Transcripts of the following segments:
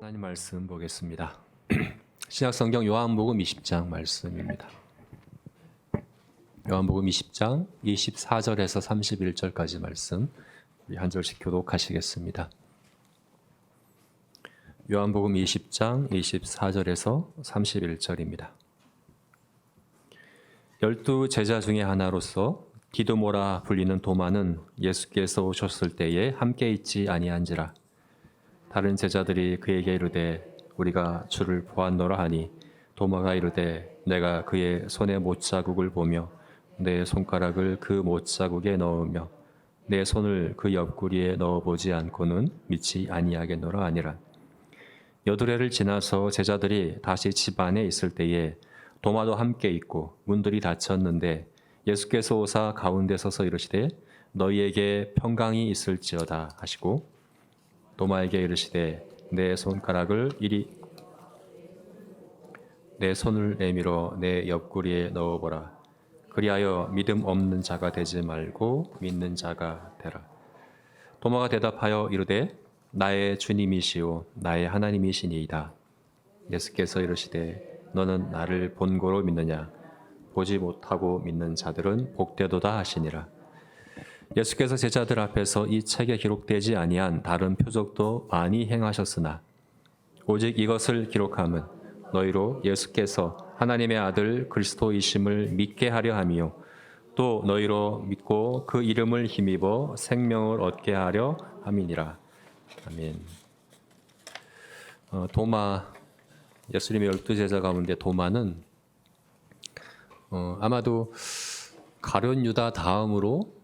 하나님 말씀 보겠습니다. 신약성경 요한복음 20장 말씀입니다. 요한복음 20장 24절에서 31절까지 말씀 우리 한 절씩 교독하시겠습니다. 요한복음 20장 24절에서 31절입니다. 12 제자 중에 하나로서 디도모라 불리는 도마는 예수께서 오셨을 때에 함께 있지 아니한지라. 다른 제자들이 그에게 이르되 우리가 주를 보았노라 하니 도마가 이르되 내가 그의 손에 못자국을 보며 내 손가락을 그 못자국에 넣으며 내 손을 그 옆구리에 넣어보지 않고는 믿지 아니하겠노라 하니라. 여드레를 지나서 제자들이 다시 집 안에 있을 때에 도마도 함께 있고 문들이 닫혔는데 예수께서 오사 가운데 서서 이르시되 너희에게 평강이 있을지어다 하시고 도마에게 이르시되 내 손가락을 이리 내 손을 내밀어 내 옆구리에 넣어보라. 그리하여 믿음 없는 자가 되지 말고 믿는 자가 되라. 도마가 대답하여 이르되 나의 주님이시오 나의 하나님이시니이다. 예수께서 이르시되 너는 나를 본고로 믿느냐? 보지 못하고 믿는 자들은 복되도다 하시니라. 예수께서 제자들 앞에서 이 책에 기록되지 아니한 다른 표적도 많이 행하셨으나 오직 이것을 기록함은 너희로 예수께서 하나님의 아들 그리스도이심을 믿게 하려 함이요 또 너희로 믿고 그 이름을 힘입어 생명을 얻게 하려 함이니라. 아멘. 도마, 예수님의 12제자 가운데 도마는 아마도 가룟 유다 다음으로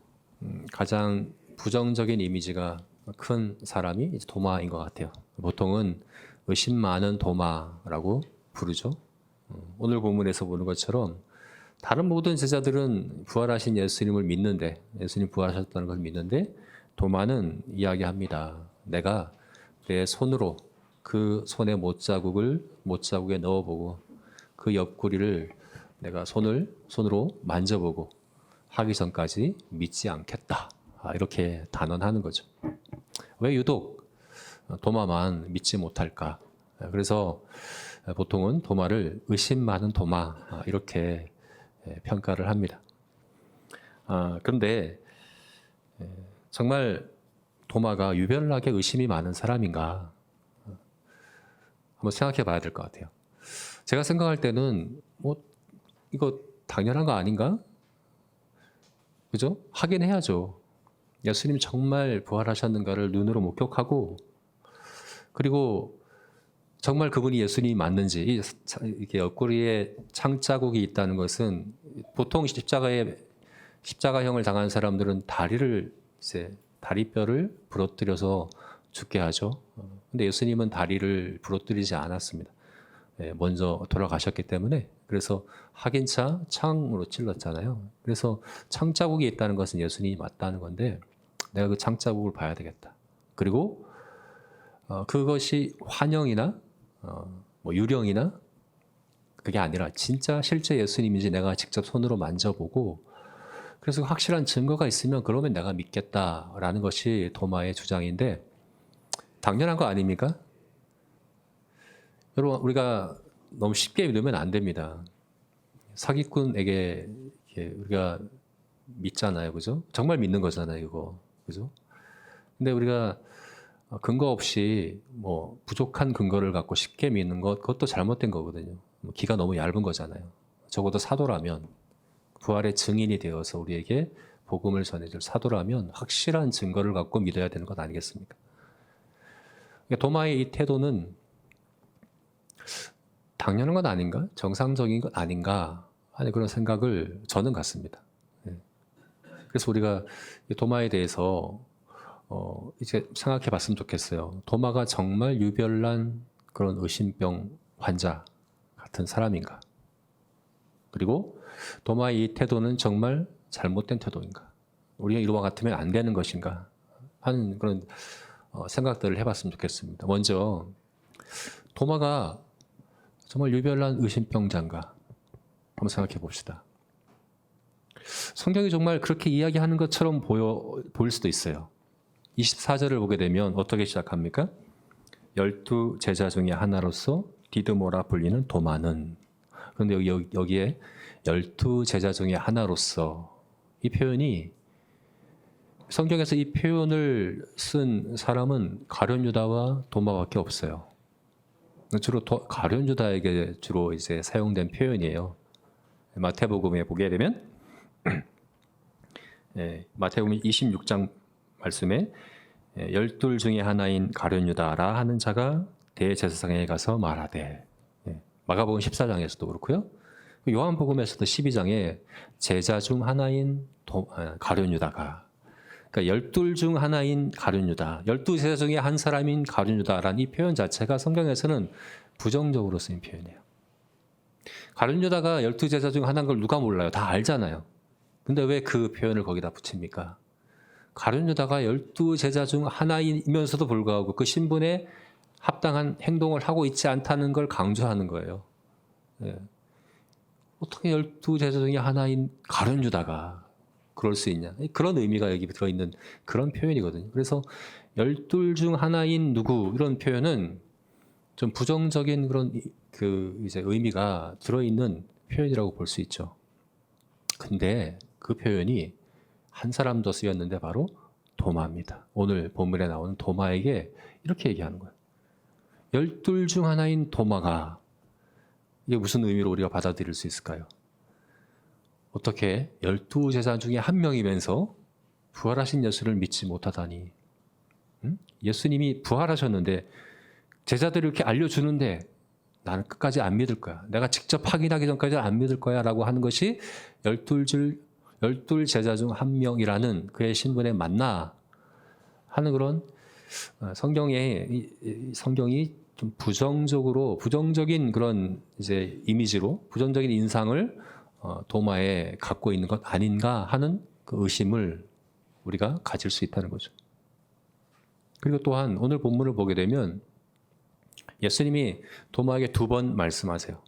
가장 부정적인 이미지가 큰 사람이 도마인 것 같아요. 보통은 의심 많은 도마라고 부르죠. 오늘 본문에서 보는 것처럼 다른 모든 제자들은 부활하신 예수님을 믿는데, 예수님 부활하셨다는 걸 믿는데 도마는 이야기합니다. 내가 내 손으로 그 손의 못자국에 넣어보고 그 옆구리를 내가 손으로 만져보고 하기 전까지 믿지 않겠다. 이렇게 단언하는 거죠. 왜 유독 도마만 믿지 못할까? 그래서 보통은 도마를 의심 많은 도마 이렇게 평가를 합니다. 그런데 정말 도마가 유별나게 의심이 많은 사람인가? 한번 생각해 봐야 될 것 같아요. 제가 생각할 때는 이거 당연한 거 아닌가? 그죠? 하긴 해야죠. 예수님 정말 부활하셨는가를 눈으로 목격하고 그리고 정말 그분이 예수님이 맞는지 이렇게 옆구리에 창자국이 있다는 것은 보통 십자가형을 당한 사람들은 다리뼈를 부러뜨려서 죽게 하죠. 근데 예수님은 다리를 부러뜨리지 않았습니다. 먼저 돌아가셨기 때문에 그래서 확인차 창으로 찔렀잖아요. 그래서 창자국이 있다는 것은 예수님이 맞다는 건데 내가 그 창자국을 봐야 되겠다. 그리고 그것이 환영이나 유령이나 그게 아니라 진짜 실제 예수님인지 내가 직접 손으로 만져보고 그래서 확실한 증거가 있으면 그러면 내가 믿겠다라는 것이 도마의 주장인데 당연한 거 아닙니까? 여러분 우리가 너무 쉽게 믿으면 안 됩니다. 사기꾼에게 우리가 믿잖아요, 그죠? 정말 믿는 거잖아요, 이거, 그죠? 근데 우리가 근거 없이 부족한 근거를 갖고 쉽게 믿는 것, 그것도 잘못된 거거든요. 기가 너무 얇은 거잖아요. 적어도 사도라면 부활의 증인이 되어서 우리에게 복음을 전해줄 사도라면 확실한 증거를 갖고 믿어야 되는 것 아니겠습니까? 그러니까 도마의 이 태도는 당연한 건 아닌가? 정상적인 건 아닌가? 하는 그런 생각을 저는 갖습니다. 그래서 우리가 도마에 대해서 이제 생각해 봤으면 좋겠어요. 도마가 정말 유별난 그런 의심병 환자 같은 사람인가? 그리고 도마의 이 태도는 정말 잘못된 태도인가? 우리가 이와 같으면 안 되는 것인가? 하는 그런 생각들을 해봤으면 좋겠습니다. 먼저 도마가 정말 유별난 의심병자인가? 한번 생각해 봅시다. 성경이 정말 그렇게 이야기하는 것처럼 보일 수도 있어요. 24절을 보게 되면 어떻게 시작합니까? 12 제자 중에 하나로서 디드모라 불리는 도마는, 그런데 여기에 12 제자 중에 하나로서, 이 표현이 성경에서 이 표현을 쓴 사람은 가룟 유다와 도마밖에 없어요. 주로 가룟 유다에게 주로 이제 사용된 표현이에요. 마태복음에 보게 되면 마태복음 26장 말씀에 12 중에 하나인 가룟 유다라 하는 자가 대제사장에 가서 말하되, 마가복음 14장에서도 그렇고요. 요한복음에서도 12장에 제자 중 하나인 가룟 유다가, 그러니까 12 중 하나인 가룟 유다, 12 제자 중에 한 사람인 가룟 유다라는 이 표현 자체가 성경에서는 부정적으로 쓰인 표현이에요. 가룟 유다가 12 제자 중 하나인 걸 누가 몰라요? 다 알잖아요. 근데 왜 그 표현을 거기다 붙입니까? 가룟 유다가 12 제자 중 하나이면서도 불구하고 그 신분에 합당한 행동을 하고 있지 않다는 걸 강조하는 거예요. 어떻게 12 제자 중에 하나인 가룟 유다가 그럴 수 있냐? 그런 의미가 여기 들어있는 그런 표현이거든요. 그래서 12 중 하나인 누구, 이런 표현은 좀 부정적인 그런 이제 의미가 들어있는 표현이라고 볼 수 있죠. 근데 그 표현이 한 사람 더 쓰였는데 바로 도마입니다. 오늘 본문에 나오는 도마에게 이렇게 얘기하는 거예요. 12 중 하나인 도마가, 이게 무슨 의미로 우리가 받아들일 수 있을까요? 어떻게 12 제자 중에 한 명이면서 부활하신 예수를 믿지 못하다니. 예수님이 부활하셨는데 제자들이 이렇게 알려주는데 나는 끝까지 안 믿을 거야. 내가 직접 확인하기 전까지 안 믿을 거야 라고 하는 것이 12 제자 중 한 명이라는 그의 신분에 맞나 하는 그런 성경이 좀 부정적인 그런 이제 이미지로, 부정적인 인상을 도마에 갖고 있는 것 아닌가 하는 그 의심을 우리가 가질 수 있다는 거죠. 그리고 또한 오늘 본문을 보게 되면 예수님이 도마에게 2번 말씀하세요.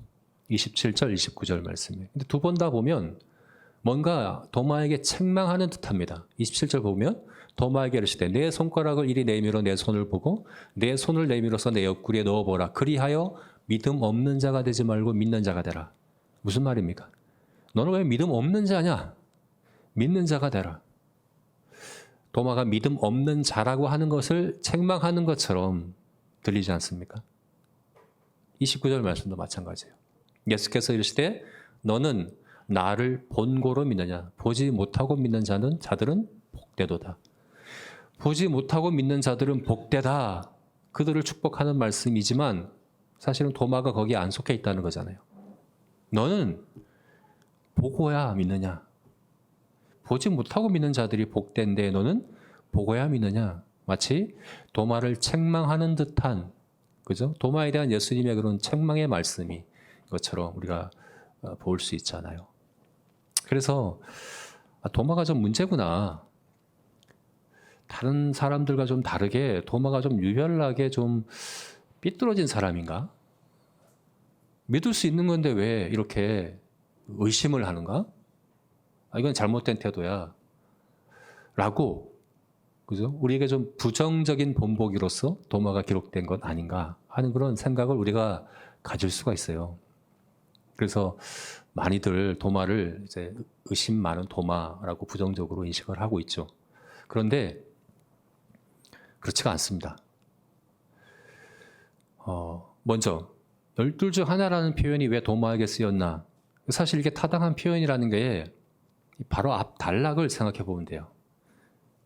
27절, 29절 말씀이에요. 근데 2번 다 보면 뭔가 도마에게 책망하는 듯합니다. 27절 보면 도마에게 이르시되 내 손가락을 이리 내밀어 내 손을 보고 내 손을 내밀어서 내 옆구리에 넣어보라. 그리하여 믿음 없는 자가 되지 말고 믿는 자가 되라. 무슨 말입니까? 너는 왜 믿음 없는 자냐? 믿는 자가 되라. 도마가 믿음 없는 자라고 하는 것을 책망하는 것처럼 들리지 않습니까? 29절 말씀도 마찬가지예요. 예수께서 이르시되 너는 나를 본고로 믿느냐? 보지 못하고 믿는 자들은 복되도다. 보지 못하고 믿는 자들은 복되다. 그들을 축복하는 말씀이지만 사실은 도마가 거기에 안 속해 있다는 거잖아요. 너는 보고야 믿느냐? 보지 못하고 믿는 자들이 복된데 너는 보고야 믿느냐? 마치 도마를 책망하는 듯한, 그죠? 도마에 대한 예수님의 그런 책망의 말씀이 것처럼 우리가 볼 수 있잖아요. 그래서 도마가 좀 문제구나. 다른 사람들과 좀 다르게 도마가 좀 유별나게 좀 삐뚤어진 사람인가? 믿을 수 있는 건데 왜 이렇게 의심을 하는가? 이건 잘못된 태도야. 라고, 그죠? 우리에게 좀 부정적인 본보기로서 도마가 기록된 것 아닌가 하는 그런 생각을 우리가 가질 수가 있어요. 그래서 많이들 도마를 이제 의심 많은 도마라고 부정적으로 인식을 하고 있죠. 그런데 그렇지가 않습니다. 먼저 12 중 하나라는 표현이 왜 도마에게 쓰였나? 사실 이게 타당한 표현이라는 게 바로 앞 단락을 생각해 보면 돼요.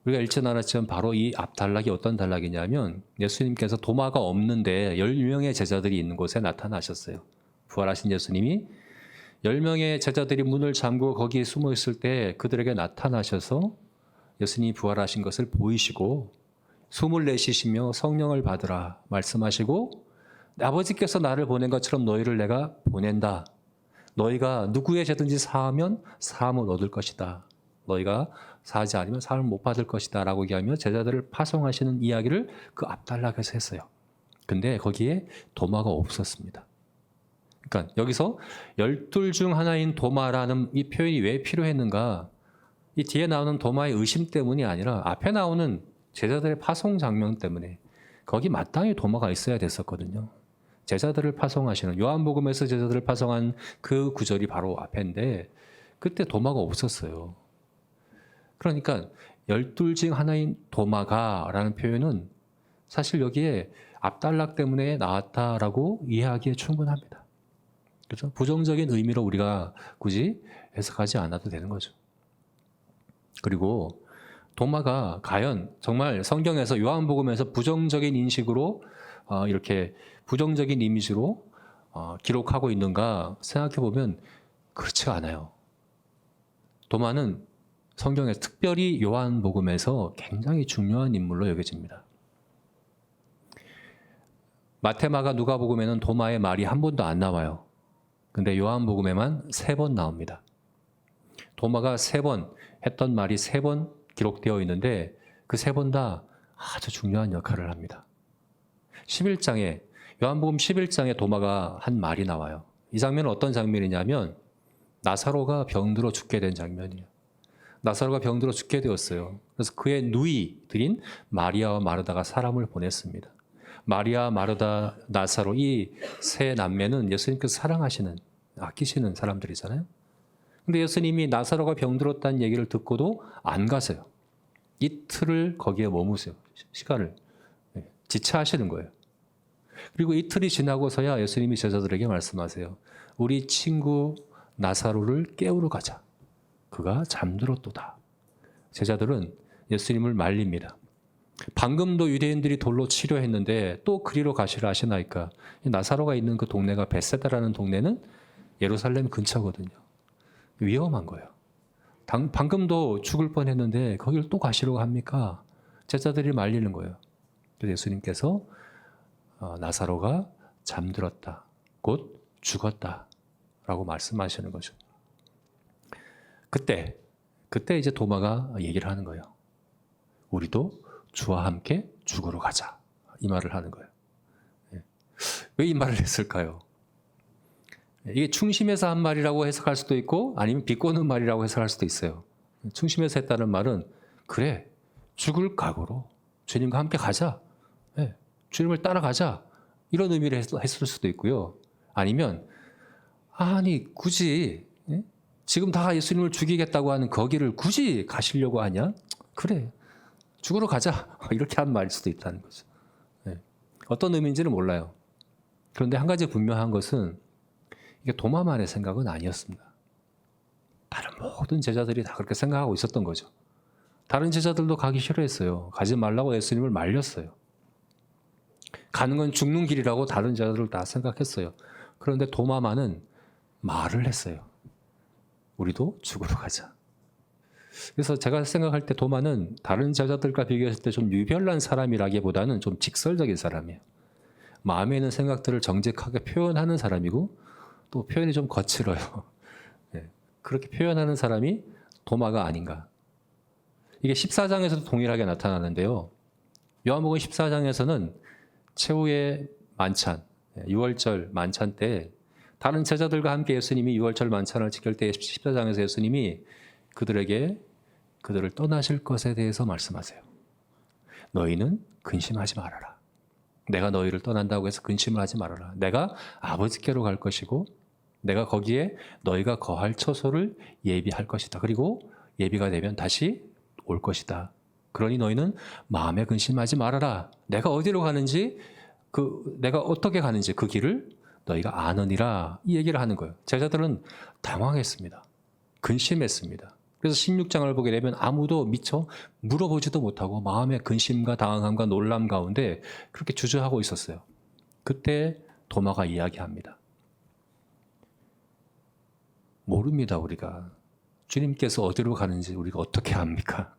우리가 읽지 않았지만 바로 이 앞 단락이 어떤 단락이냐면 예수님께서 도마가 없는데 10명의 제자들이 있는 곳에 나타나셨어요. 부활하신 예수님이 10명의 제자들이 문을 잠그고 거기에 숨어 있을 때 그들에게 나타나셔서 예수님이 부활하신 것을 보이시고 숨을 내쉬시며 성령을 받으라 말씀하시고 아버지께서 나를 보낸 것처럼 너희를 내가 보낸다. 너희가 누구의 죄든지 사하면 사함을 얻을 것이다. 너희가 사하지 않으면 사함을 못 받을 것이다. 라고 얘기하며 제자들을 파송하시는 이야기를 그 앞단락에서 했어요. 근데 거기에 도마가 없었습니다. 그러니까 여기서 12 중 하나인 도마라는 이 표현이 왜 필요했는가? 이 뒤에 나오는 도마의 의심 때문이 아니라 앞에 나오는 제자들의 파송 장면 때문에, 거기 마땅히 도마가 있어야 됐었거든요. 제자들을 파송하시는, 요한복음에서 제자들을 파송한 그 구절이 바로 앞인데 그때 도마가 없었어요. 그러니까 열둘 중 하나인 도마가라는 표현은 사실 여기에 압달락 때문에 나왔다라고 이해하기에 충분합니다. 그렇죠? 부정적인 의미로 우리가 굳이 해석하지 않아도 되는 거죠. 그리고 도마가 과연 정말 성경에서 요한복음에서 부정적인 인식으로 이렇게 부정적인 이미지로 기록하고 있는가 생각해 보면 그렇지가 않아요. 도마는 성경에 특별히 요한복음에서 굉장히 중요한 인물로 여겨집니다. 마태, 마가, 누가복음에는 도마의 말이 한 번도 안 나와요. 근데 요한복음에만 3번 나옵니다. 도마가 3번 했던 말이 3번 기록되어 있는데 그 3번 다 아주 중요한 역할을 합니다. 11장에 요한복음 11장에 도마가 한 말이 나와요. 이 장면은 어떤 장면이냐면 나사로가 병들어 죽게 된 장면이에요. 나사로가 병들어 죽게 되었어요. 그래서 그의 누이들인 마리아와 마르다가 사람을 보냈습니다. 마리아, 마르다, 나사로 이 세 남매는 예수님께서 사랑하시는, 아끼시는 사람들이잖아요. 근데 예수님이 나사로가 병들었다는 얘기를 듣고도 안 가세요. 이틀을 거기에 머무세요. 시간을 지체하시는 거예요. 그리고 이틀이 지나고서야 예수님이 제자들에게 말씀하세요. 우리 친구 나사로를 깨우러 가자. 그가 잠들었도다. 제자들은 예수님을 말립니다. 방금도 유대인들이 돌로 치료했는데 또 그리로 가시라 하시나이까. 나사로가 있는 그 동네가 벳세다라는 동네는 예루살렘 근처거든요. 위험한 거예요. 방금도 죽을 뻔했는데 거길 또 가시려고 합니까? 제자들이 말리는 거예요. 그래서 예수님께서 나사로가 잠들었다. 곧 죽었다. 라고 말씀하시는 거죠. 그때 이제 도마가 얘기를 하는 거예요. 우리도 주와 함께 죽으러 가자. 이 말을 하는 거예요. 왜 이 말을 했을까요? 이게 충심해서 한 말이라고 해석할 수도 있고 아니면 비꼬는 말이라고 해석할 수도 있어요. 충심해서 했다는 말은 그래, 죽을 각오로 주님과 함께 가자. 주님을 따라가자. 이런 의미를 했을 수도 있고요. 아니면 아니 굳이 지금 다 예수님을 죽이겠다고 하는 거기를 굳이 가시려고 하냐? 그래, 죽으러 가자. 이렇게 한 말일 수도 있다는 거죠. 어떤 의미인지는 몰라요. 그런데 한 가지 분명한 것은 이게 도마만의 생각은 아니었습니다. 다른 모든 제자들이 다 그렇게 생각하고 있었던 거죠. 다른 제자들도 가기 싫어했어요. 가지 말라고 예수님을 말렸어요. 가는 건 죽는 길이라고 다른 제자들을 다 생각했어요. 그런데 도마만은 말을 했어요. 우리도 죽으러 가자. 그래서 제가 생각할 때 도마는 다른 제자들과 비교했을 때 좀 유별난 사람이라기보다는 좀 직설적인 사람이에요. 마음에 있는 생각들을 정직하게 표현하는 사람이고 또 표현이 좀 거칠어요. 그렇게 표현하는 사람이 도마가 아닌가. 이게 14장에서도 동일하게 나타나는데요. 요한복음 14장에서는 최후의 만찬, 6월절 만찬 때 다른 제자들과 함께 예수님이 6월절 만찬을 지킬 때 14장에서 예수님이 그들을 떠나실 것에 대해서 말씀하세요. 너희는 근심하지 말아라. 내가 너희를 떠난다고 해서 근심을 하지 말아라. 내가 아버지께로 갈 것이고 내가 거기에 너희가 거할 처소를 예비할 것이다. 그리고 예비가 되면 다시 올 것이다. 그러니 너희는 마음에 근심하지 말아라. 내가 어디로 가는지 내가 어떻게 가는지 그 길을 너희가 아느니라. 이 얘기를 하는 거예요. 제자들은 당황했습니다. 근심했습니다. 그래서 16장을 보게 되면 아무도 미처 물어보지도 못하고 마음의 근심과 당황함과 놀람 가운데 그렇게 주저하고 있었어요. 그때 도마가 이야기합니다. 모릅니다, 우리가. 주님께서 어디로 가는지 우리가 어떻게 합니까?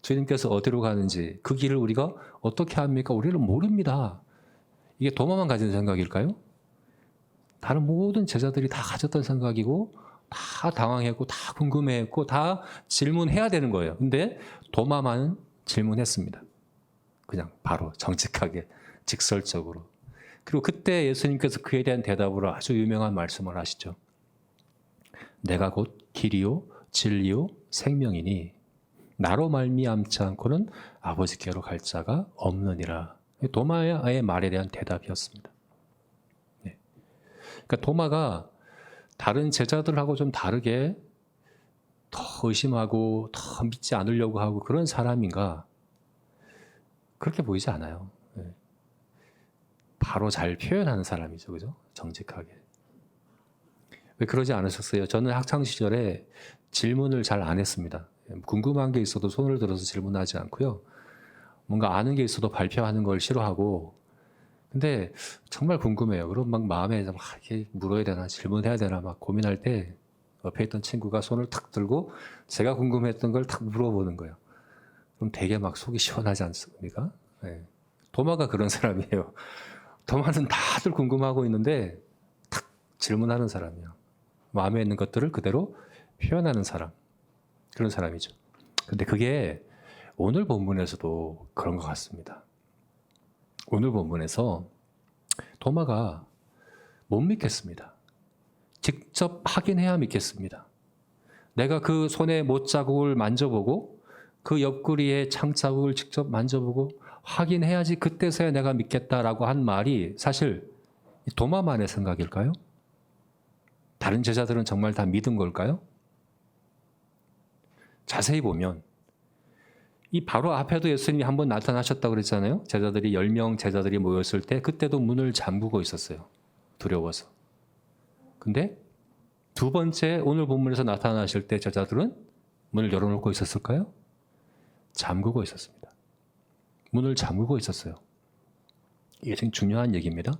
주님께서 어디로 가는지 그 길을 우리가 어떻게 합니까? 우리는 모릅니다. 이게 도마만 가진 생각일까요? 다른 모든 제자들이 다 가졌던 생각이고 다 당황했고 다 궁금해했고 다 질문해야 되는 거예요. 근데 도마만 질문했습니다. 그냥 바로 정직하게 직설적으로. 그리고 그때 예수님께서 그에 대한 대답으로 아주 유명한 말씀을 하시죠. 내가 곧 길이요 진리요 생명이니 나로 말미암지 않고는 아버지께로 갈 자가 없느니라. 도마의 말에 대한 대답이었습니다. 네. 그러니까 도마가 다른 제자들하고 좀 다르게 더 의심하고 더 믿지 않으려고 하고 그런 사람인가? 그렇게 보이지 않아요. 네. 바로 잘 표현하는 사람이죠, 그죠? 정직하게. 왜 그러지 않으셨어요? 저는 학창 시절에 질문을 잘 안 했습니다. 궁금한 게 있어도 손을 들어서 질문하지 않고요. 뭔가 아는 게 있어도 발표하는 걸 싫어하고. 근데 정말 궁금해요. 그럼 막 마음에 막 이렇게 물어야 되나 질문해야 되나 막 고민할 때 옆에 있던 친구가 손을 탁 들고 제가 궁금했던 걸 탁 물어보는 거예요. 그럼 되게 막 속이 시원하지 않습니까? 네. 도마가 그런 사람이에요. 도마는 다들 궁금하고 있는데 탁 질문하는 사람이에요. 마음에 있는 것들을 그대로 표현하는 사람. 그런 사람이죠. 근데 그게 오늘 본문에서도 그런 것 같습니다. 오늘 본문에서 도마가 못 믿겠습니다. 직접 확인해야 믿겠습니다. 내가 그 손의 못자국을 만져보고 그 옆구리의 창자국을 직접 만져보고 확인해야지 그때서야 내가 믿겠다라고 한 말이 사실 도마만의 생각일까요? 다른 제자들은 정말 다 믿은 걸까요? 자세히 보면 이 바로 앞에도 예수님이 한번 나타나셨다고 그랬잖아요. 제자들이 10명 제자들이 모였을 때 그때도 문을 잠그고 있었어요. 두려워서. 근데 두 번째 오늘 본문에서 나타나실 때 제자들은 문을 열어놓고 있었을까요? 잠그고 있었습니다. 문을 잠그고 있었어요. 이게 굉장히 중요한 얘기입니다.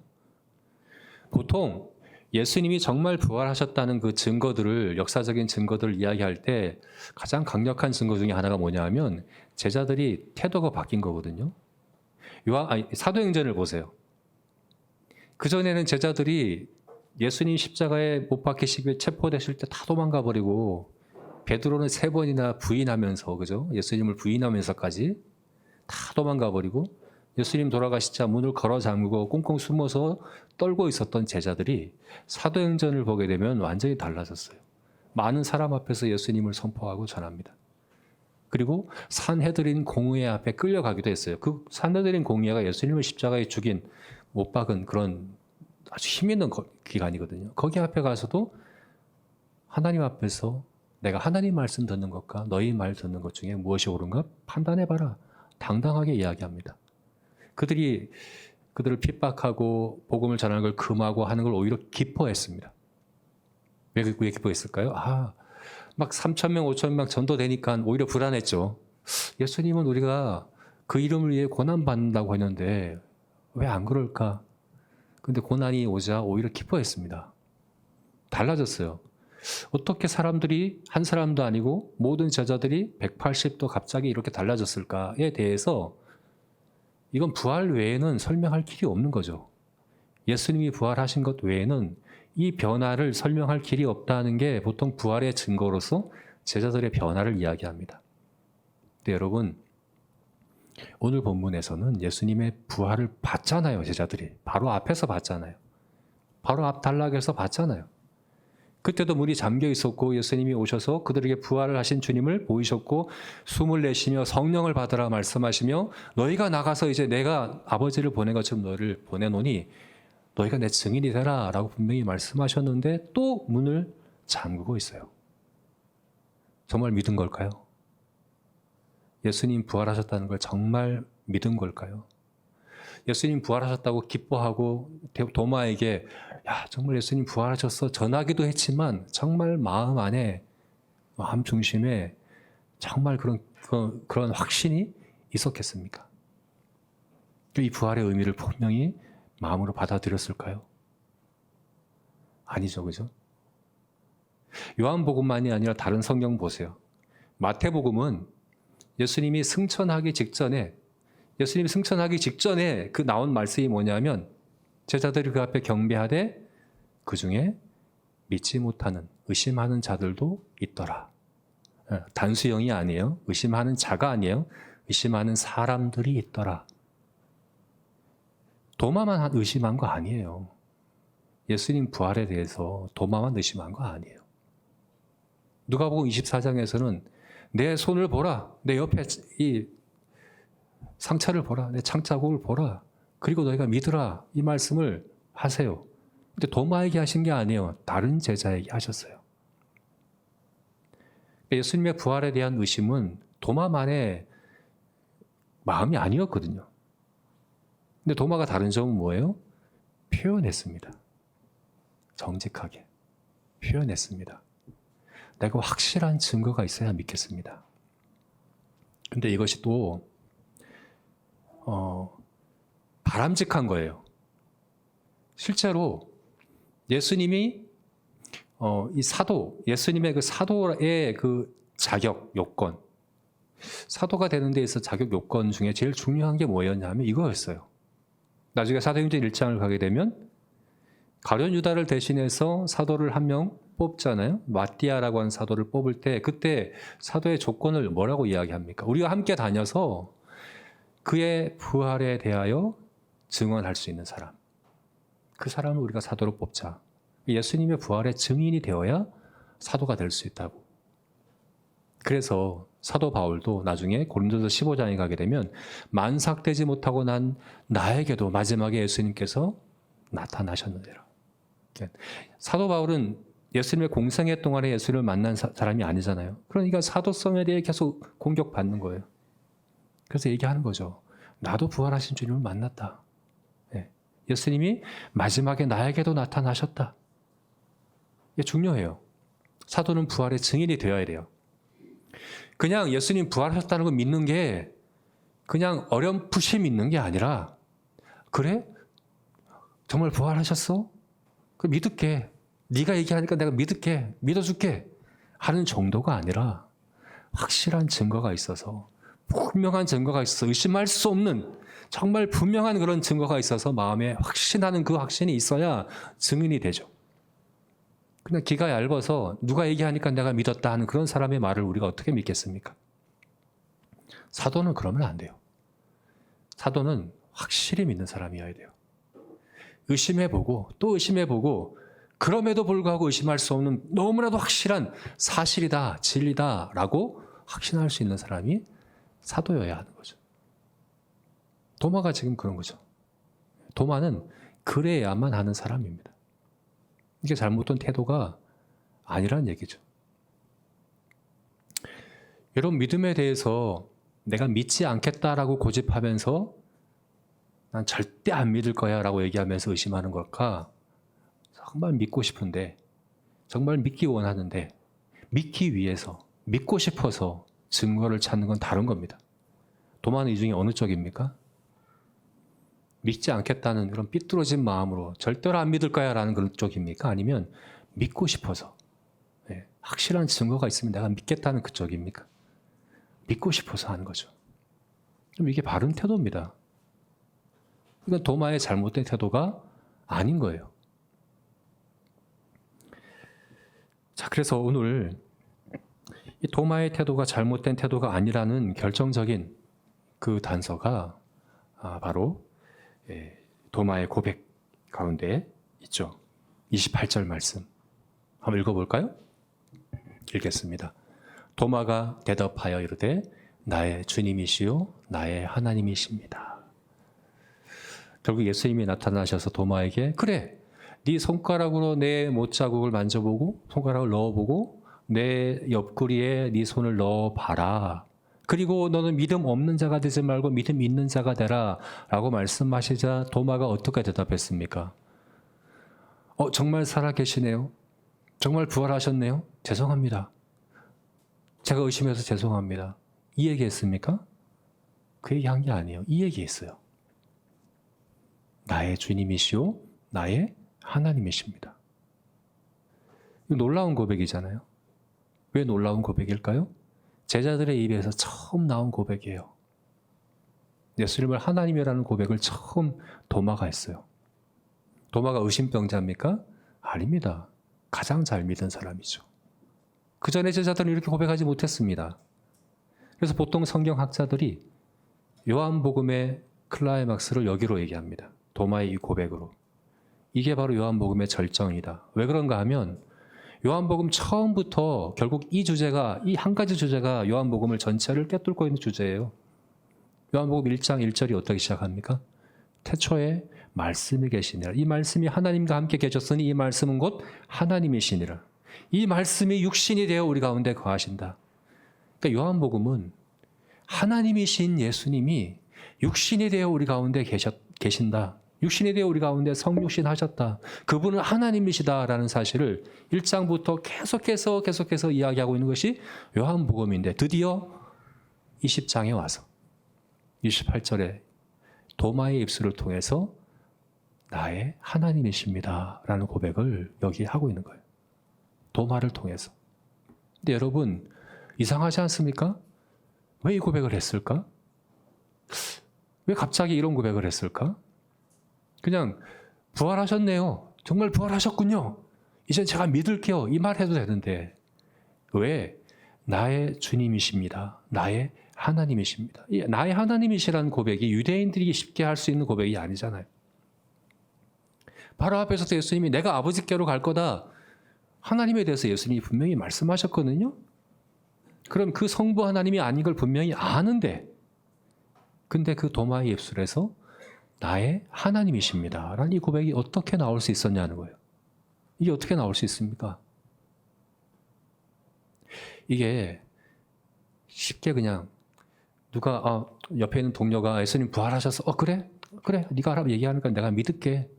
보통 예수님이 정말 부활하셨다는 그 증거들을, 역사적인 증거들을 이야기할 때 가장 강력한 증거 중에 하나가 뭐냐 하면 제자들이 태도가 바뀐 거거든요. 사도행전을 보세요. 그전에는 제자들이 예수님 십자가에 못 박히시고 체포되실 때 다 도망가 버리고 베드로는 3번이나 부인하면서, 그죠? 예수님을 부인하면서까지 다 도망가 버리고 예수님 돌아가시자 문을 걸어 잠그고 꽁꽁 숨어서 떨고 있었던 제자들이 사도행전을 보게 되면 완전히 달라졌어요. 많은 사람 앞에서 예수님을 선포하고 전합니다. 그리고 산헤드린 공회 앞에 끌려가기도 했어요. 그 산헤드린 공회가 예수님을 십자가에 죽인, 못 박은 그런 아주 힘 있는 기간이거든요. 거기 앞에 가서도 하나님 앞에서 내가 하나님 말씀 듣는 것과 너희 말 듣는 것 중에 무엇이 옳은가 판단해봐라. 당당하게 이야기합니다. 그들을 핍박하고 복음을 전하는 걸 금하고 하는 걸 오히려 기뻐했습니다. 왜 기뻐했을까요? 막 3,000명, 5,000명 전도되니까 오히려 불안했죠. 예수님은 우리가 그 이름을 위해 고난받는다고 했는데 왜 안 그럴까? 근데 고난이 오자 오히려 기뻐했습니다. 달라졌어요. 어떻게 사람들이 한 사람도 아니고 모든 제자들이 180도 갑자기 이렇게 달라졌을까에 대해서 이건 부활 외에는 설명할 길이 없는 거죠. 예수님이 부활하신 것 외에는 이 변화를 설명할 길이 없다는 게 보통 부활의 증거로서 제자들의 변화를 이야기합니다. 근데 여러분, 오늘 본문에서는 예수님의 부활을 봤잖아요, 제자들이. 바로 앞에서 봤잖아요. 바로 앞 단락에서 봤잖아요. 그때도 문이 잠겨 있었고 예수님이 오셔서 그들에게 부활을 하신 주님을 보이셨고 숨을 내쉬며 성령을 받으라 말씀하시며 너희가 나가서 이제 내가 아버지를 보낸 것처럼 너희를 보내노니 너희가 내 증인이 되라 라고 분명히 말씀하셨는데 또 문을 잠그고 있어요. 정말 믿은 걸까요? 예수님 부활하셨다는 걸 정말 믿은 걸까요? 예수님 부활하셨다고 기뻐하고 도마에게 야 정말 예수님 부활하셨어 전하기도 했지만 정말 마음 안에, 마음 중심에 정말 그런 확신이 있었겠습니까? 이 부활의 의미를 분명히 마음으로 받아들였을까요? 아니죠, 그죠? 요한복음만이 아니라 다른 성경 보세요. 마태복음은 예수님이 승천하기 직전에 그 나온 말씀이 뭐냐면 제자들이 그 앞에 경배하되 그 중에 믿지 못하는, 의심하는 자들도 있더라. 단수형이 아니에요. 의심하는 자가 아니에요. 의심하는 사람들이 있더라. 도마만 의심한 거 아니에요. 예수님 부활에 대해서 도마만 의심한 거 아니에요. 누가복음 24장에서는 내 손을 보라, 내 옆에 이 상처를 보라, 내 창자국을 보라, 그리고 너희가 믿으라. 이 말씀을 하세요. 근데 도마에게 하신 게 아니에요. 다른 제자에게 하셨어요. 예수님의 부활에 대한 의심은 도마만의 마음이 아니었거든요. 근데 도마가 다른 점은 뭐예요? 표현했습니다. 정직하게 표현했습니다. 내가 확실한 증거가 있어야 믿겠습니다. 근데 이것이 또 바람직한 거예요. 실제로 예수님이 이 사도, 예수님의 그 사도의 그 자격 요건, 사도가 되는 데 있어서 자격 요건 중에 제일 중요한 게 뭐였냐면 이거였어요. 나중에 사도행전 1장을 가게 되면 가룟 유다를 대신해서 사도를 한 명 뽑잖아요. 마띠아라고 하는 사도를 뽑을 때 그때 사도의 조건을 뭐라고 이야기합니까? 우리가 함께 다녀서 그의 부활에 대하여 증언할 수 있는 사람. 그 사람을 우리가 사도로 뽑자. 예수님의 부활의 증인이 되어야 사도가 될 수 있다고. 그래서 사도 바울도 나중에 고린도서 15장에 가게 되면 만삭되지 못하고 난 나에게도 마지막에 예수님께서 나타나셨느니라. 사도 바울은 예수님의 공생애 동안에 예수를 만난 사람이 아니잖아요. 그러니까 사도성에 대해 계속 공격받는 거예요. 그래서 얘기하는 거죠. 나도 부활하신 주님을 만났다. 예수님이 마지막에 나에게도 나타나셨다. 이게 중요해요. 사도는 부활의 증인이 되어야 돼요. 그냥 예수님 부활하셨다는 거 믿는 게 그냥 어렴풋이 믿는 게 아니라 그래? 정말 부활하셨어? 그 믿을게. 네가 얘기하니까 내가 믿을게. 믿어줄게. 하는 정도가 아니라 확실한 증거가 있어서 분명한 증거가 있어서 의심할 수 없는 정말 분명한 그런 증거가 있어서 마음에 확신하는 그 확신이 있어야 증인이 되죠. 그냥 기가 얇아서 누가 얘기하니까 내가 믿었다 하는 그런 사람의 말을 우리가 어떻게 믿겠습니까? 사도는 그러면 안 돼요. 사도는 확실히 믿는 사람이어야 돼요. 의심해보고 또 의심해보고 그럼에도 불구하고 의심할 수 없는 너무나도 확실한 사실이다, 진리다라고 확신할 수 있는 사람이 사도여야 하는 거죠. 도마가 지금 그런 거죠. 도마는 그래야만 하는 사람입니다. 이게 잘못된 태도가 아니란 얘기죠. 여러분 믿음에 대해서 내가 믿지 않겠다라고 고집하면서 난 절대 안 믿을 거야 라고 얘기하면서 의심하는 걸까? 정말 믿고 싶은데 정말 믿기 원하는데 믿기 위해서 믿고 싶어서 증거를 찾는 건 다른 겁니다. 도마는 이 중에 어느 쪽입니까? 믿지 않겠다는 그런 삐뚤어진 마음으로 절대로 안 믿을 거야 라는 그런 쪽입니까? 아니면 믿고 싶어서 확실한 증거가 있으면 내가 믿겠다는 그쪽입니까? 믿고 싶어서 하는 거죠. 그럼 이게 바른 태도입니다. 이건 도마의 잘못된 태도가 아닌 거예요. 자, 그래서 오늘 이 도마의 태도가 잘못된 태도가 아니라는 결정적인 그 단서가 바로 도마의 고백 가운데 있죠. 28절 말씀 한번 읽어볼까요? 읽겠습니다. 도마가 대답하여 이르되 나의 주님이시요 나의 하나님이십니다. 결국 예수님이 나타나셔서 도마에게 그래 네 손가락으로 내 못자국을 만져보고 손가락을 넣어보고 내 옆구리에 네 손을 넣어봐라. 그리고 너는 믿음 없는 자가 되지 말고 믿음 있는 자가 되라 라고 말씀하시자 도마가 어떻게 대답했습니까? 정말 살아계시네요. 정말 부활하셨네요. 죄송합니다. 제가 의심해서 죄송합니다. 이 얘기했습니까? 그 얘기한 게 아니에요. 이 얘기했어요. 나의 주님이시오 나의 하나님이십니다. 이거 놀라운 고백이잖아요. 왜 놀라운 고백일까요? 제자들의 입에서 처음 나온 고백이에요. 예수님을 하나님이라는 고백을 처음 도마가 했어요. 도마가 의심병자입니까? 아닙니다. 가장 잘 믿은 사람이죠. 그 전에 제자들은 이렇게 고백하지 못했습니다. 그래서 보통 성경학자들이 요한복음의 클라이막스를 여기로 얘기합니다. 도마의 이 고백으로. 이게 바로 요한복음의 절정이다. 왜 그런가 하면 요한복음 처음부터 결국 이 주제가 이 한 가지 주제가 요한복음을 전체를 꿰뚫고 있는 주제예요. 요한복음 1장 1절이 어떻게 시작합니까? 태초에 말씀이 계시니라. 이 말씀이 하나님과 함께 계셨으니 이 말씀은 곧 하나님이시니라. 이 말씀이 육신이 되어 우리 가운데 거하신다. 그러니까 요한복음은 하나님이신 예수님이 육신이 되어 우리 가운데 계신다. 육신이 되어 우리 가운데 성육신 하셨다. 그분은 하나님이시다라는 사실을 1장부터 계속해서 이야기하고 있는 것이 요한복음인데 드디어 20장에 와서 28절에 도마의 입술을 통해서 나의 하나님이십니다 라는 고백을 여기 하고 있는 거예요. 도마를 통해서. 근데 여러분 이상하지 않습니까? 왜 이 고백을 했을까? 왜 갑자기 이런 고백을 했을까? 그냥 부활하셨네요. 정말 부활하셨군요. 이제 제가 믿을게요. 이 말 해도 되는데 왜? 나의 주님이십니다. 나의 하나님이십니다. 나의 하나님이시라는 고백이 유대인들이 쉽게 할 수 있는 고백이 아니잖아요. 바로 앞에서도 예수님이 내가 아버지께로 갈 거다. 하나님에 대해서 예수님이 분명히 말씀하셨거든요. 그럼 그 성부 하나님이 아닌 걸 분명히 아는데 근데 그 도마의 입술에서 나의 하나님이십니다 라는 이 고백이 어떻게 나올 수 있었냐는 거예요. 이게 어떻게 나올 수 있습니까? 이게 쉽게 그냥 누가 옆에 있는 동료가 예수님 부활하셔서 그래 네가 하라고 얘기하니까 내가 믿을게.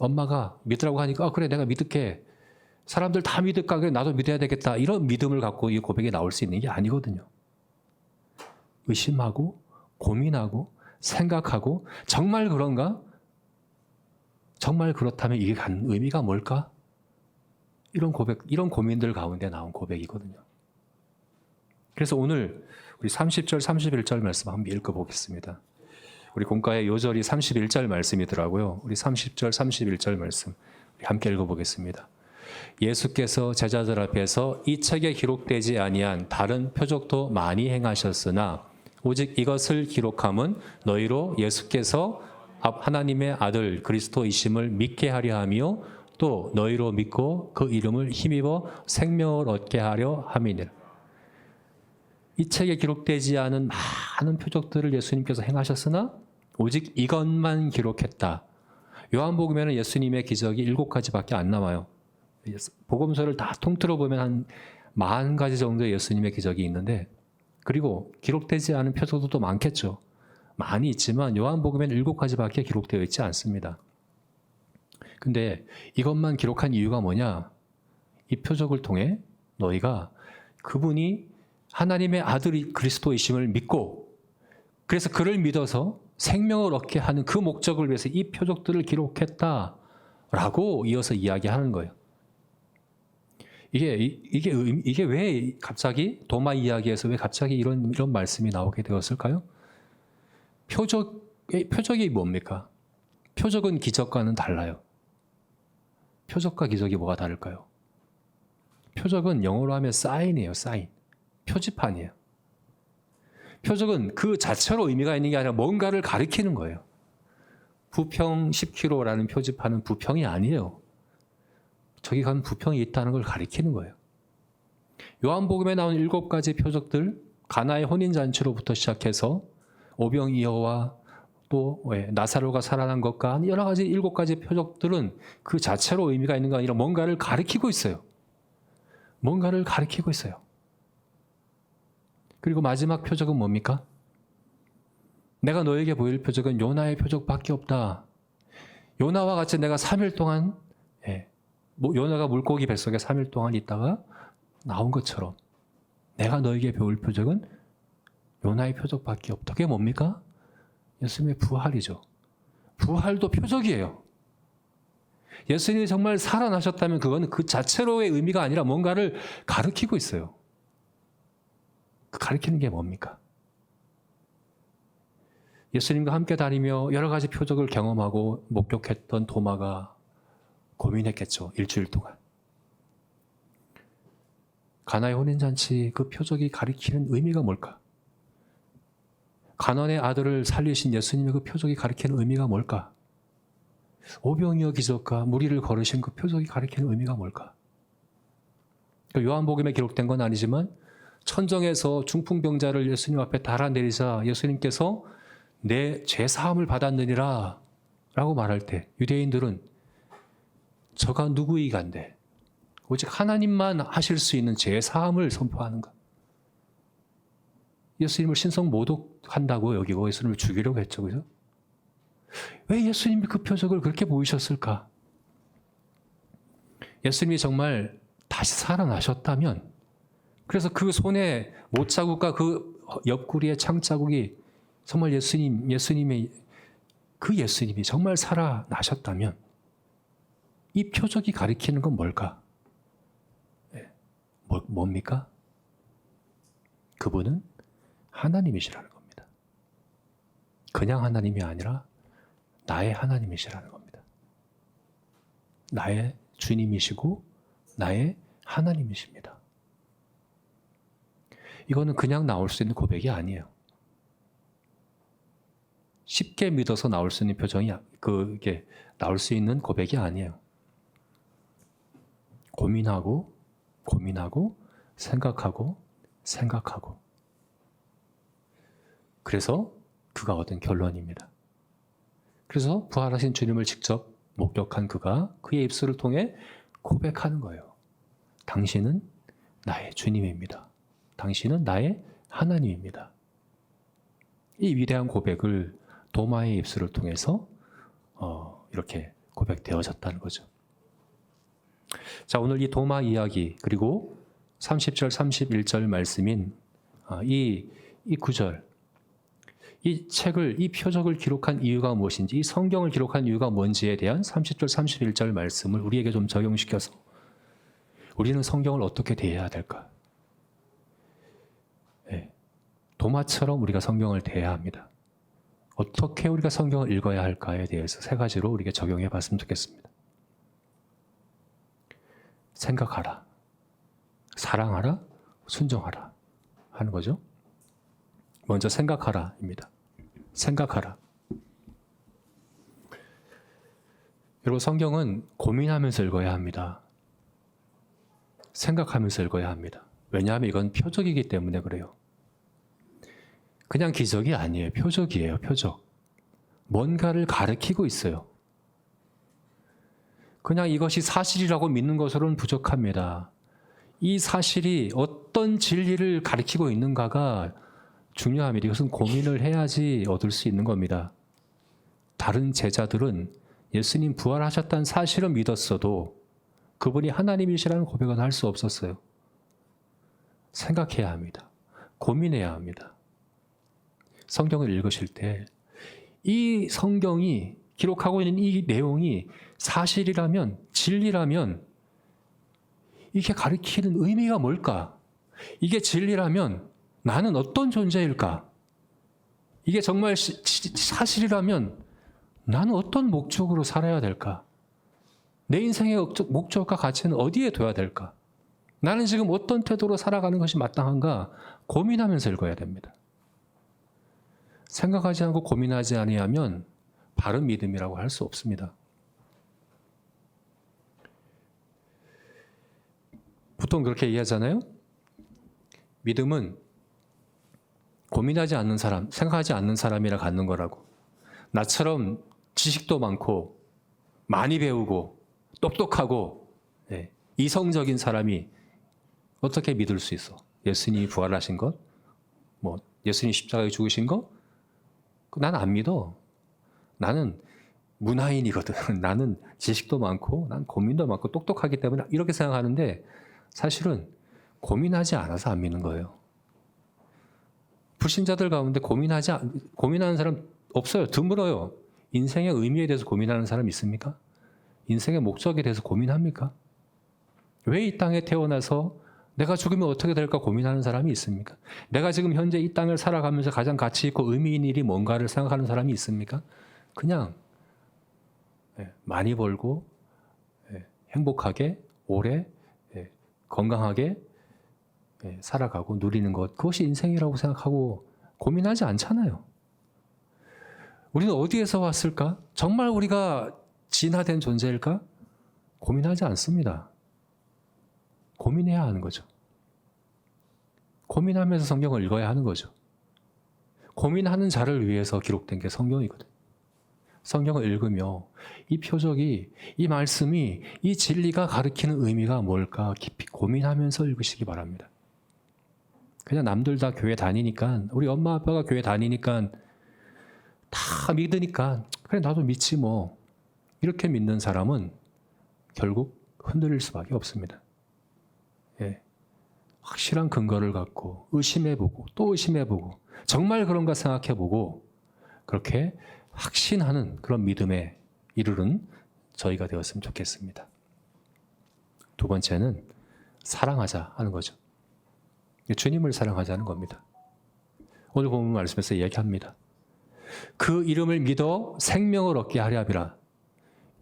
엄마가 믿으라고 하니까 그래 내가 믿을게. 사람들 다 믿을까? 그래 나도 믿어야 되겠다. 이런 믿음을 갖고 이 고백이 나올 수 있는 게 아니거든요. 의심하고 고민하고 생각하고 정말 그런가? 정말 그렇다면 이게 갖는 의미가 뭘까? 이런 고백, 이런 고민들 가운데 나온 고백이거든요. 그래서 오늘 우리 30절, 31절 말씀 한번 읽어보겠습니다. 우리 공과의 요절이 31절 말씀이더라고요. 우리 30절, 31절 말씀 우리 함께 읽어보겠습니다. 예수께서 제자들 앞에서 이 책에 기록되지 아니한 다른 표적도 많이 행하셨으나 오직 이것을 기록함은 너희로 예수께서 하나님의 아들 그리스도이심을 믿게 하려 하며 또 너희로 믿고 그 이름을 힘입어 생명을 얻게 하려 함이니라. 이 책에 기록되지 않은 많은 표적들을 예수님께서 행하셨으나 오직 이것만 기록했다. 요한복음에는 예수님의 기적이 7가지밖에 안 남아요. 복음서를 다 통틀어 보면 한 40가지 정도의 예수님의 기적이 있는데 그리고 기록되지 않은 표적도 많겠죠. 많이 있지만 요한복음에는 7가지밖에 기록되어 있지 않습니다. 근데 이것만 기록한 이유가 뭐냐? 이 표적을 통해 너희가 그분이 하나님의 아들이 그리스도이심을 믿고 그래서 그를 믿어서 생명을 얻게 하는 그 목적을 위해서 이 표적들을 기록했다라고 이어서 이야기하는 거예요. 이게 왜 갑자기 도마 이야기에서 왜 갑자기 이런 말씀이 나오게 되었을까요? 표적이 뭡니까? 표적은 기적과는 달라요. 표적과 기적이 뭐가 다를까요? 표적은 영어로 하면 사인이에요. 사인. 표지판이에요. 표적은 그 자체로 의미가 있는 게 아니라 뭔가를 가리키는 거예요. 부평 10km라는 표지판은 부평이 아니에요. 저기 가면 부평이 있다는 걸 가리키는 거예요. 요한복음에 나온 7가지 표적들, 가나의 혼인잔치로부터 시작해서 오병이어와 또 나사로가 살아난 것과 여러 가지 7가지 표적들은 그 자체로 의미가 있는 게 아니라 뭔가를 가리키고 있어요. 뭔가를 가리키고 있어요. 그리고 마지막 표적은 뭡니까? 내가 너에게 보일 표적은 요나의 표적밖에 없다. 요나와 같이 내가 3일 동안 요나가 물고기 뱃속에 3일 동안 있다가 나온 것처럼 내가 너에게 보일 표적은 요나의 표적밖에 없다. 그게 뭡니까? 예수님의 부활이죠. 부활도 표적이에요. 예수님이 정말 살아나셨다면 그건 그 자체로의 의미가 아니라 뭔가를 가리키고 있어요. 그 가리키는 게 뭡니까? 예수님과 함께 다니며 여러 가지 표적을 경험하고 목격했던 도마가 고민했겠죠. 일주일 동안. 가나의 혼인잔치 그 표적이 가리키는 의미가 뭘까? 가난의 아들을 살리신 예수님의 그 표적이 가리키는 의미가 뭘까? 오병이어 기적과 무리를 걸으신 그 표적이 가리키는 의미가 뭘까? 요한복음에 기록된 건 아니지만 천정에서 중풍병자를 예수님 앞에 달아내리자 예수님께서 내 죄사함을 받았느니라 라고 말할 때 유대인들은 저가 누구이간데 오직 하나님만 하실 수 있는 죄사함을 선포하는가? 예수님을 신성 모독한다고 여기고 예수님을 죽이려고 했죠. 그죠? 왜 예수님이 그 표적을 그렇게 보이셨을까? 예수님이 정말 다시 살아나셨다면, 그래서 그 손에 못자국과 그 옆구리의 창자국이 정말 예수님이 정말 살아나셨다면 이 표적이 가리키는 건 뭘까? 뭡니까? 그분은 하나님이시라는 겁니다. 그냥 하나님이 아니라 나의 하나님이시라는 겁니다. 나의 주님이시고 나의 하나님이십니다. 이거는 그냥 나올 수 있는 고백이 아니에요. 쉽게 믿어서 나올 수 있는 표정이 그게 나올 수 있는 고백이 아니에요. 고민하고 생각하고 그래서 그가 얻은 결론입니다. 그래서 부활하신 주님을 직접 목격한 그가 그의 입술을 통해 고백하는 거예요. 당신은 나의 주님입니다. 당신은 나의 하나님입니다. 이 위대한 고백을 도마의 입술을 통해서 이렇게 고백되어졌다는 거죠. 자, 오늘 이 도마 이야기 그리고 30절 31절 말씀인 이 구절, 이 표적을 기록한 이유가 무엇인지, 이 성경을 기록한 이유가 뭔지에 대한 30절 31절 말씀을 우리에게 좀 적용시켜서 우리는 성경을 어떻게 대해야 될까? 도마처럼 우리가 성경을 대해야 합니다. 어떻게 우리가 성경을 읽어야 할까에 대해서 세 가지로 우리에게 적용해 봤으면 좋겠습니다. 생각하라, 사랑하라, 순종하라 하는 거죠. 먼저 생각하라입니다. 생각하라. 여러분, 성경은 고민하면서 읽어야 합니다. 생각하면서 읽어야 합니다. 왜냐하면 이건 표적이기 때문에 그래요. 그냥 기적이 아니에요. 표적이에요. 표적. 뭔가를 가리키고 있어요. 그냥 이것이 사실이라고 믿는 것으로는 부족합니다. 이 사실이 어떤 진리를 가리키고 있는가가 중요합니다. 이것은 고민을 해야지 얻을 수 있는 겁니다. 다른 제자들은 예수님 부활하셨다는 사실은 믿었어도 그분이 하나님이시라는 고백은 할 수 없었어요. 생각해야 합니다. 고민해야 합니다. 성경을 읽으실 때 이 성경이 기록하고 있는 이 내용이 사실이라면, 진리라면 이게 가리키는 의미가 뭘까? 이게 진리라면 나는 어떤 존재일까? 이게 정말 사실이라면 나는 어떤 목적으로 살아야 될까? 내 인생의 목적과 가치는 어디에 둬야 될까? 나는 지금 어떤 태도로 살아가는 것이 마땅한가? 고민하면서 읽어야 됩니다. 생각하지 않고 고민하지 아니하면 바른 믿음이라고 할 수 없습니다. 보통 그렇게 얘기하잖아요. 믿음은 고민하지 않는 사람, 생각하지 않는 사람이라 갖는 거라고. 나처럼 지식도 많고 많이 배우고 똑똑하고 이성적인 사람이 어떻게 믿을 수 있어? 예수님이 부활하신 것? 예수님이 십자가에 죽으신 것? 난 안 믿어. 나는 문화인이거든. 나는 지식도 많고 난 고민도 많고 똑똑하기 때문에 이렇게 생각하는데 사실은 고민하지 않아서 안 믿는 거예요. 불신자들 가운데 고민하는 사람 없어요. 드물어요. 인생의 의미에 대해서 고민하는 사람 있습니까? 인생의 목적에 대해서 고민합니까? 왜 이 땅에 태어나서 내가 죽으면 어떻게 될까 고민하는 사람이 있습니까? 내가 지금 현재 이 땅을 살아가면서 가장 가치 있고 의미 있는 일이 뭔가를 생각하는 사람이 있습니까? 그냥 많이 벌고 행복하게 오래 건강하게 살아가고 누리는 것, 그것이 인생이라고 생각하고 고민하지 않잖아요. 우리는 어디에서 왔을까? 정말 우리가 진화된 존재일까? 고민하지 않습니다. 고민해야 하는 거죠. 고민하면서 성경을 읽어야 하는 거죠. 고민하는 자를 위해서 기록된 게 성경이거든요. 성경을 읽으며 이 표적이, 이 말씀이, 이 진리가 가리키는 의미가 뭘까 깊이 고민하면서 읽으시기 바랍니다. 그냥 남들 다 교회 다니니까, 우리 엄마 아빠가 교회 다니니까 다 믿으니까 그래 나도 믿지 뭐, 이렇게 믿는 사람은 결국 흔들릴 수밖에 없습니다. 예. 확실한 근거를 갖고 의심해보고 또 의심해보고 정말 그런가 생각해보고 그렇게 확신하는 그런 믿음에 이르는 저희가 되었으면 좋겠습니다. 두 번째는 사랑하자 하는 거죠. 주님을 사랑하자는 겁니다. 오늘 본문 말씀에서 이야기합니다. 그 이름을 믿어 생명을 얻게 하려 함이라.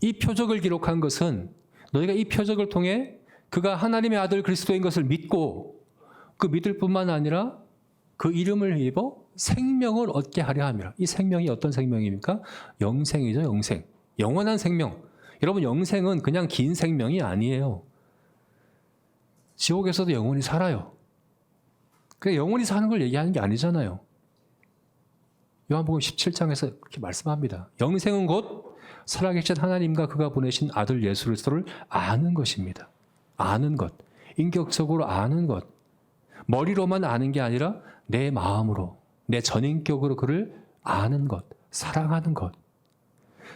이 표적을 기록한 것은 너희가 이 표적을 통해 그가 하나님의 아들 그리스도인 것을 믿고 그 믿을 뿐만 아니라 그 이름을 입어 생명을 얻게 하려 함이라. 이 생명이 어떤 생명입니까? 영생이죠, 영생. 영원한 생명. 여러분, 영생은 그냥 긴 생명이 아니에요. 지옥에서도 영원히 살아요. 그냥 영원히 사는 걸 얘기하는 게 아니잖아요. 요한복음 17장에서 그렇게 말씀합니다. 영생은 곧 살아계신 하나님과 그가 보내신 아들 예수 그리스도를 아는 것입니다. 아는 것. 인격적으로 아는 것. 머리로만 아는 게 아니라 내 마음으로, 내 전인격으로 그를 아는 것, 사랑하는 것.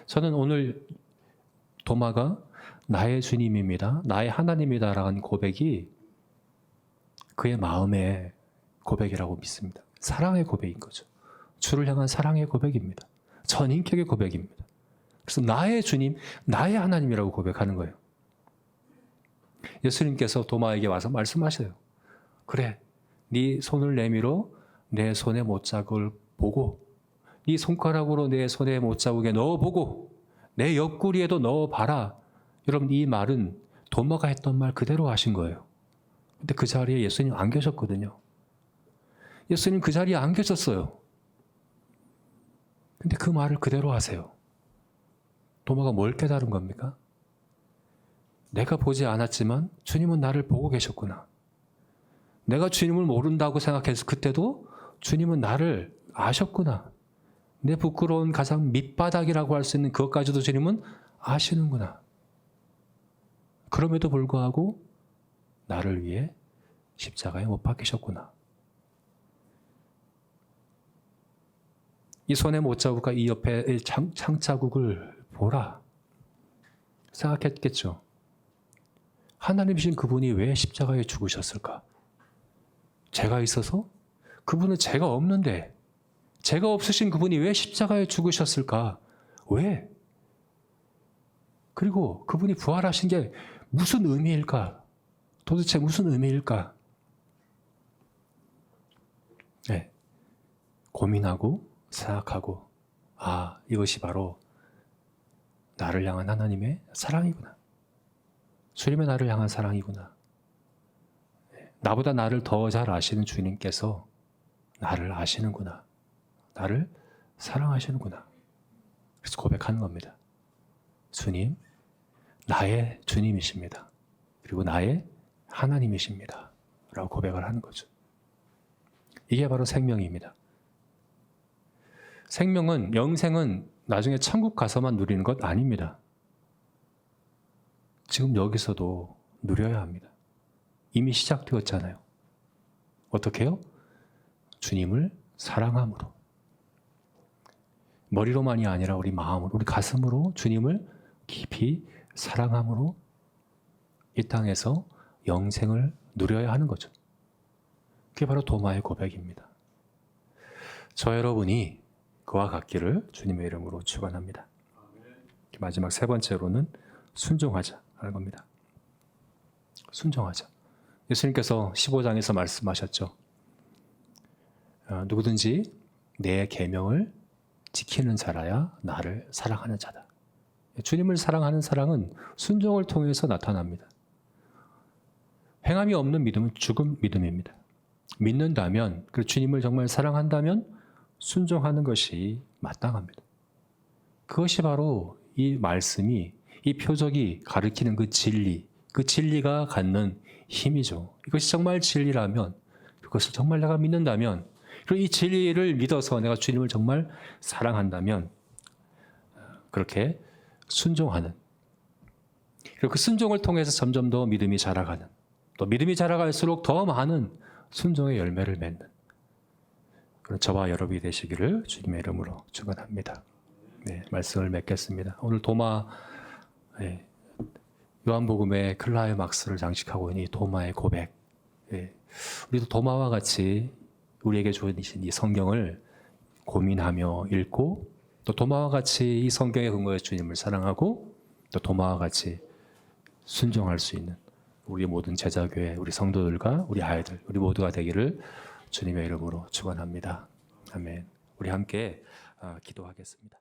저는 오늘 도마가 나의 주님입니다, 나의 하나님이다라는 고백이 그의 마음의 고백이라고 믿습니다. 사랑의 고백인 거죠. 주를 향한 사랑의 고백입니다. 전인격의 고백입니다. 그래서 나의 주님, 나의 하나님이라고 고백하는 거예요. 예수님께서 도마에게 와서 말씀하셔요. 그래, 네 손을 내밀어 내 손의 못자국을 보고, 네 손가락으로 내 손의 못자국에 넣어보고 내 옆구리에도 넣어봐라. 여러분, 이 말은 도마가 했던 말 그대로 하신 거예요. 근데 그 자리에 예수님 안 계셨거든요. 예수님 그 자리에 안 계셨어요. 근데 그 말을 그대로 하세요. 도마가 뭘 깨달은 겁니까? 내가 보지 않았지만 주님은 나를 보고 계셨구나. 내가 주님을 모른다고 생각해서 그때도 주님은 나를 아셨구나. 내 부끄러운 가장 밑바닥이라고 할 수 있는 그것까지도 주님은 아시는구나. 그럼에도 불구하고 나를 위해 십자가에 못 박히셨구나. 이 손의 못자국과 이 옆에 창자국을 보라 생각했겠죠. 하나님이신 그분이 왜 십자가에 죽으셨을까? 제가 있어서? 그분은 제가 없는데, 제가 없으신 그분이 왜 십자가에 죽으셨을까? 왜? 그리고 그분이 부활하신 게 무슨 의미일까? 도대체 무슨 의미일까? 네. 고민하고 생각하고, 아, 이것이 바로 나를 향한 하나님의 사랑이구나. 주님의 나를 향한 사랑이구나. 나보다 나를 더 잘 아시는 주님께서 나를 아시는구나. 나를 사랑하시는구나. 그래서 고백하는 겁니다. 주님, 나의 주님이십니다. 그리고 나의 하나님이십니다. 라고 고백을 하는 거죠. 이게 바로 생명입니다. 생명은, 영생은 나중에 천국 가서만 누리는 것 아닙니다. 지금 여기서도 누려야 합니다. 이미 시작되었잖아요. 어떻게 해요? 주님을 사랑함으로. 머리로만이 아니라 우리 마음으로, 우리 가슴으로 주님을 깊이 사랑함으로 이 땅에서 영생을 누려야 하는 거죠. 그게 바로 도마의 고백입니다. 저 여러분이 그와 같기를 주님의 이름으로 축원합니다. 마지막 세 번째로는 순종하자 하는 겁니다. 순종하자. 예수님께서 15장에서 말씀하셨죠. 누구든지 내 계명을 지키는 자라야 나를 사랑하는 자다. 주님을 사랑하는 사랑은 순종을 통해서 나타납니다. 행함이 없는 믿음은 죽은 믿음입니다. 믿는다면, 그리고 주님을 정말 사랑한다면 순종하는 것이 마땅합니다. 그것이 바로 이 말씀이, 이 표적이 가리키는 그 진리, 그 진리가 갖는 힘이죠. 이것이 정말 진리라면, 그것을 정말 내가 믿는다면, 그리고 이 진리를 믿어서 내가 주님을 정말 사랑한다면 그렇게 순종하는, 그리고 그 순종을 통해서 점점 더 믿음이 자라가는, 또 믿음이 자라갈수록 더 많은 순종의 열매를 맺는 그런 저와 여러분이 되시기를 주님의 이름으로 축원합니다. 네, 말씀을 맺겠습니다. 오늘 도마, 요한복음의 클라이막스를 막스를 장식하고 있는 이 도마의 고백, 우리도 도마와 같이 우리에게 주어진 이 성경을 고민하며 읽고, 또 도마와 같이 이 성경에 근거해서 주님을 사랑하고, 또 도마와 같이 순종할 수 있는 우리 모든 제자교회, 우리 성도들과 우리 아이들, 우리 모두가 되기를 주님의 이름으로 축원합니다. 아멘. 우리 함께 기도하겠습니다.